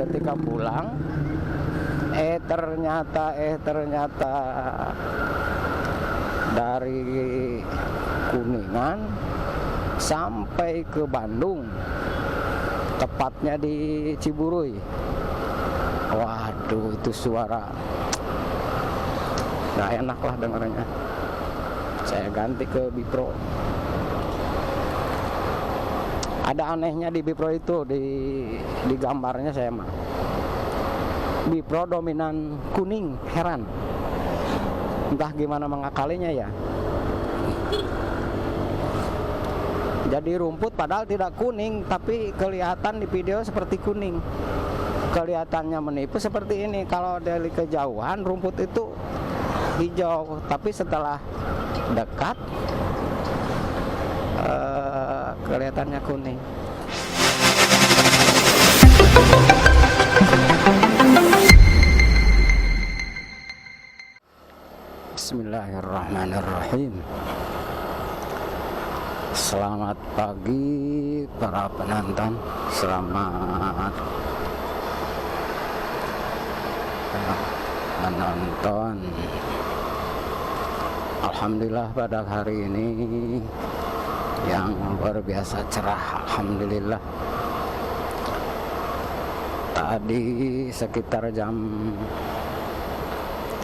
ketika pulang, ternyata dari Kuningan sampai ke Bandung, tepatnya di Ciburuy. Waduh, itu suara nggak enak lah dengarnya. Saya ganti ke Bipro. Ada anehnya di Bipro itu, di gambarnya saya mah Bipro dominan kuning, heran. Entah gimana mengakalinya ya. Jadi rumput padahal tidak kuning, tapi kelihatan di video seperti kuning. Kelihatannya menipu seperti ini. Kalau dari kejauhan rumput itu hijau, tapi setelah dekat kelihatannya kuning. Bismillahirrahmanirrahim. Selamat pagi para penonton. Selamat menonton. Alhamdulillah pada hari ini yang luar biasa cerah. Alhamdulillah. Tadi sekitar jam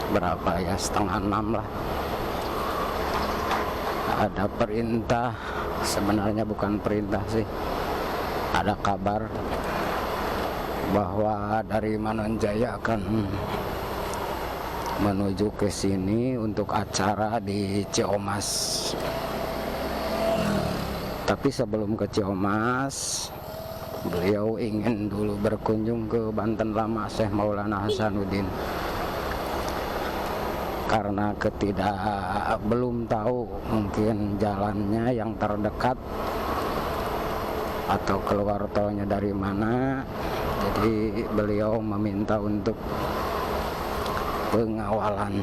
berapa ya, 5:30 lah, ada perintah, sebenarnya bukan perintah sih, ada kabar bahwa dari Manonjaya akan menuju ke sini untuk acara di Ciamas. Tapi sebelum ke Ciamas, beliau ingin dulu berkunjung ke Banten Lama Syekh Maulana Hasanuddin. Karena belum tahu mungkin jalannya yang terdekat atau keluar tolnya dari mana, jadi beliau meminta untuk pengawalan.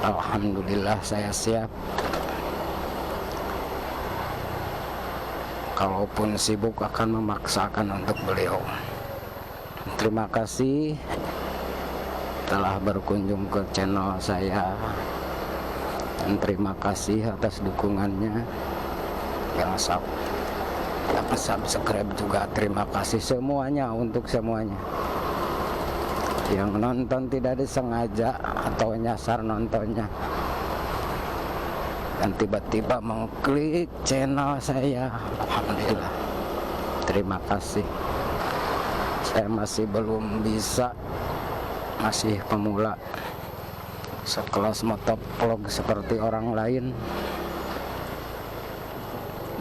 Alhamdulillah saya siap. Kalaupun sibuk akan memaksakan untuk beliau. Terima kasih telah berkunjung ke channel saya, dan terima kasih atas dukungannya. Yang subscribe juga terima kasih semuanya, untuk semuanya. Yang nonton tidak disengaja atau nyasar nontonnya dan tiba-tiba mengklik channel saya, alhamdulillah, terima kasih. Saya masih belum bisa, masih pemula, sekelas motovlog seperti orang lain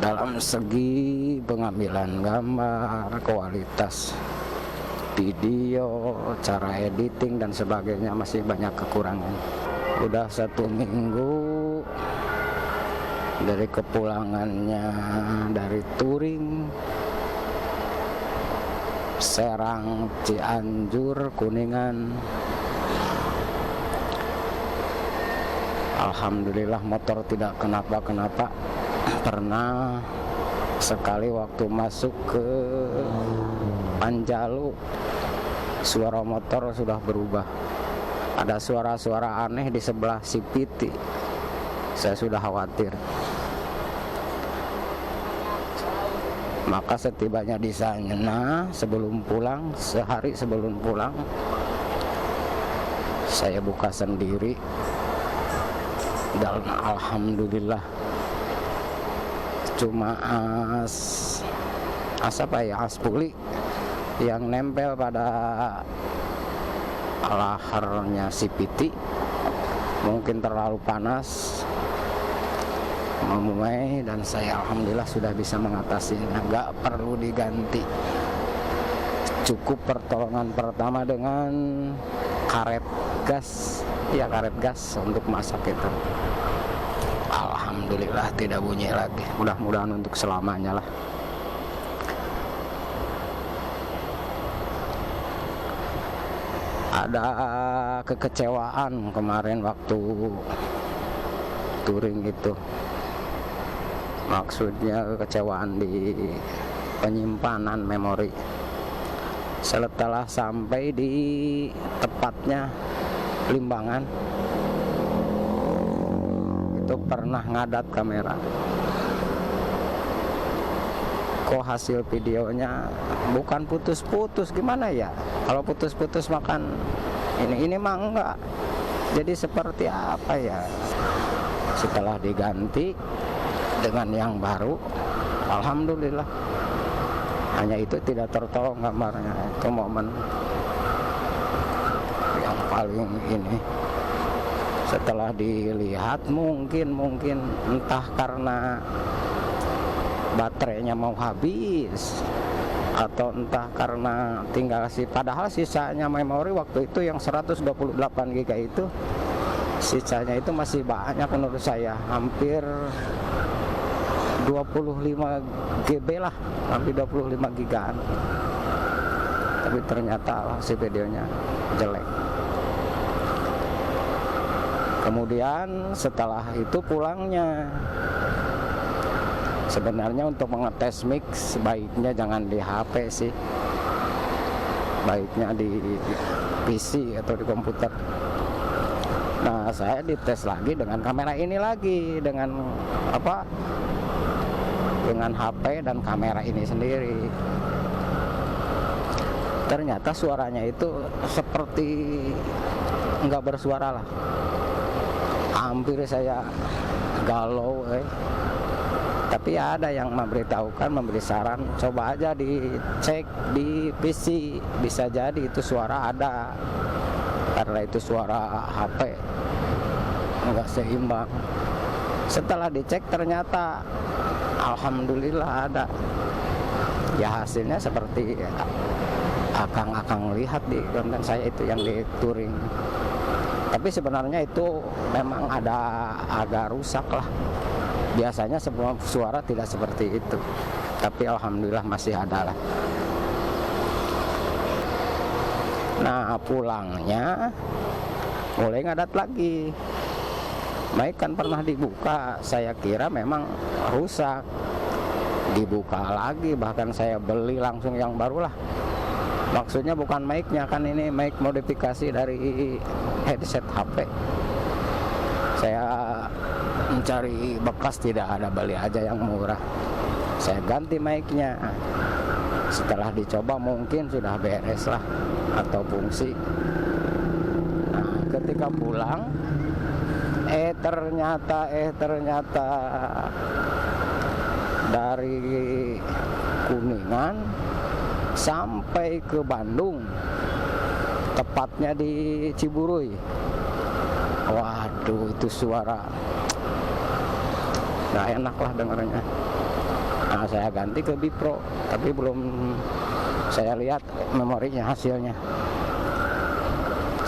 dalam segi pengambilan gambar, kualitas video, cara editing dan sebagainya, masih banyak kekurangan. Udah 1 minggu dari kepulangannya dari touring Serang, Cianjur, Kuningan. Alhamdulillah motor tidak kenapa-kenapa. Pernah sekali waktu masuk ke Panjalu, suara motor sudah berubah. Ada suara-suara aneh di sebelah Sipiti. Saya sudah khawatir. Maka setibanya di sana, sebelum pulang, sehari sebelum pulang, saya buka sendiri. Dan alhamdulillah, cuma aspuli yang nempel pada laharnya Sipiti, mungkin terlalu panas, memuai, dan saya alhamdulillah sudah bisa mengatasinya. Nggak perlu diganti, cukup pertolongan pertama dengan karet gas, ya karet gas untuk masak itu. Alhamdulillah tidak bunyi lagi, mudah-mudahan untuk selamanya lah. Ada kekecewaan kemarin waktu touring itu. Maksudnya kekecewaan di penyimpanan memori. Setelah sampai di tepatnya Limbangan, itu pernah ngadat kamera. Kok hasil videonya bukan putus-putus, gimana ya? Kalau putus-putus makan ini mah enggak. Jadi seperti apa ya? Setelah diganti dengan yang baru, alhamdulillah. Hanya itu tidak tertolong gambarnya. Itu momen yang paling ini. Setelah dilihat mungkin entah karena baterainya mau habis atau entah karena tinggal padahal sisanya memori waktu itu yang 128 GB itu sisanya itu masih banyak menurut saya, hampir 25 GB lah, hampir 25 gigaan. Tapi ternyata si videonya jelek. Kemudian setelah itu pulangnya, sebenarnya untuk mengetes mix sebaiknya jangan di HP sih, baiknya di PC atau di komputer. Nah, saya dites lagi dengan kamera ini lagi, dengan dengan HP dan kamera ini sendiri. Ternyata suaranya itu seperti nggak bersuara lah, hampir saya galau. Tapi ada yang memberitahukan, memberi saran, coba aja dicek di PC, bisa jadi itu suara ada, karena itu suara HP nggak seimbang. Setelah dicek ternyata alhamdulillah ada. Ya hasilnya seperti akang lihat di konten saya itu yang di touring. Tapi sebenarnya itu memang ada agak rusak lah. Biasanya semua suara tidak seperti itu, tapi alhamdulillah masih ada lah. Nah, pulangnya mulai ngadat lagi. Mic kan pernah dibuka, saya kira memang rusak. Dibuka lagi, bahkan saya beli langsung yang baru lah. Maksudnya bukan mic-nya, kan ini mic modifikasi dari headset HP. Saya mencari bekas, tidak ada, beli aja yang murah. Saya ganti mic-nya. Setelah dicoba mungkin sudah beres lah atau fungsi. Nah, ketika pulang ternyata dari Kuningan sampai ke Bandung, tepatnya di Ciburuy. Waduh, itu suara nggak enak lah dengarnya. Nah, saya ganti ke Bipro, tapi belum saya lihat memorinya hasilnya.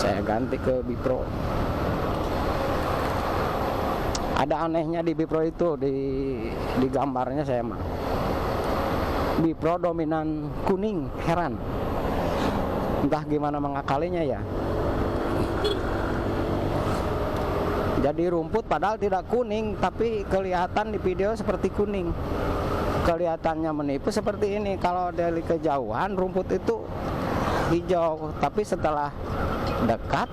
Saya ganti ke Bipro. Ada anehnya di Bipro itu, di gambarnya saya mah Bipro dominan kuning, heran. Entah gimana mengakalinya ya. Jadi rumput padahal tidak kuning, tapi kelihatan di video seperti kuning. Kelihatannya menipu seperti ini. Kalau dari kejauhan rumput itu hijau, tapi setelah dekat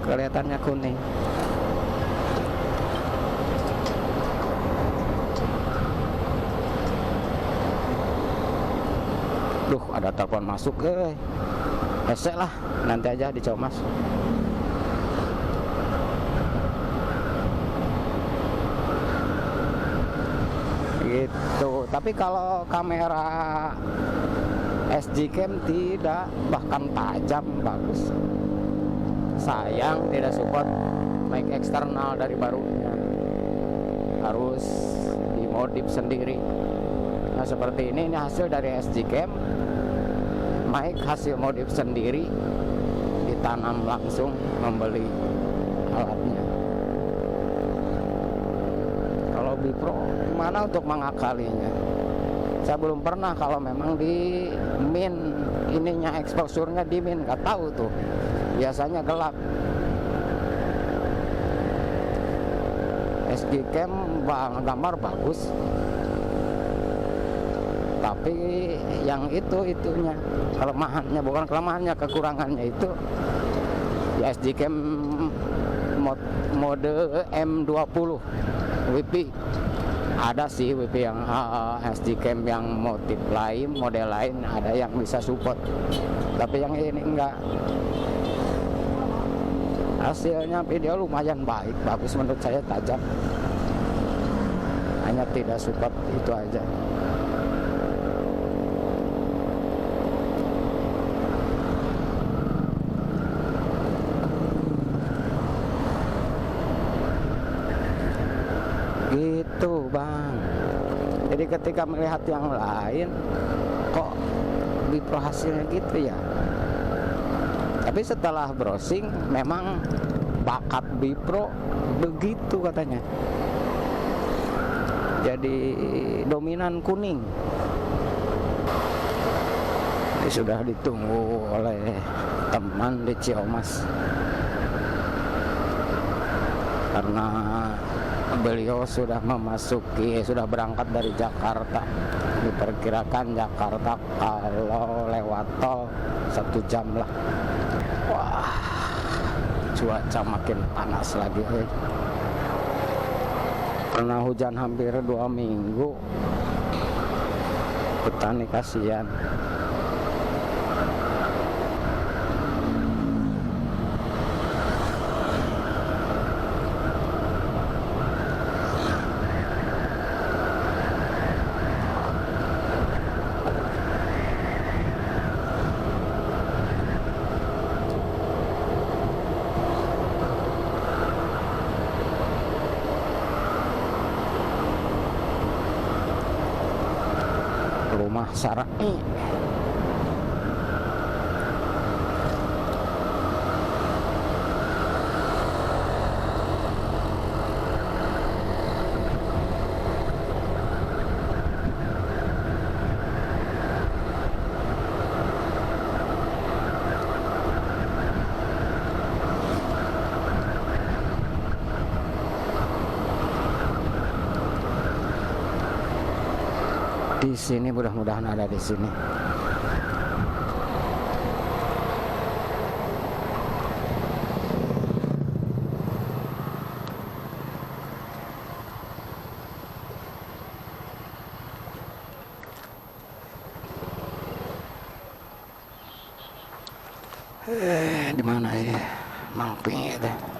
kelihatannya kuning. Duh, ada telepon masuk. Hesek lah, nanti aja dicoba Mas. Gitu. Tapi kalau kamera SD Cam tidak, bahkan tajam, bagus. Sayang tidak support mic eksternal dari barunya, harus dimodif sendiri. Nah, seperti ini hasil dari SD Cam, mic hasil modif sendiri, ditanam langsung, membeli alatnya. Kalau Bipro gimana untuk mengakalinya? Saya belum pernah. Kalau memang di min ininya, exposure-nya di min, nggak tahu tuh, biasanya gelap. SD Cam gambar bagus, tapi yang itunya kelemahannya, bukan kelemahannya, kekurangannya itu ya SG-Cam mode M20 WP. Ada sih WP yang SG-Cam yang motif lain, model lain ada yang bisa support, tapi yang ini enggak. Hasilnya video lumayan baik, bagus menurut saya, tajam, hanya tidak support itu aja. Gitu bang. Jadi ketika melihat yang lain, kok Bipro hasilnya gitu ya. Tapi setelah browsing, memang bakat Bipro begitu katanya. Jadi dominan kuning. Ini sudah ditunggu oleh teman di Ciamas, karena beliau sudah berangkat dari Jakarta. Diperkirakan Jakarta kalau lewat tol 1 jam lah. Wah, cuaca makin panas lagi. Pernah hujan hampir 2 minggu. Petani kasihan. Rumah Sarai. Di sini, mudah-mudahan ada di sini. Di mana ya? Mamping itu.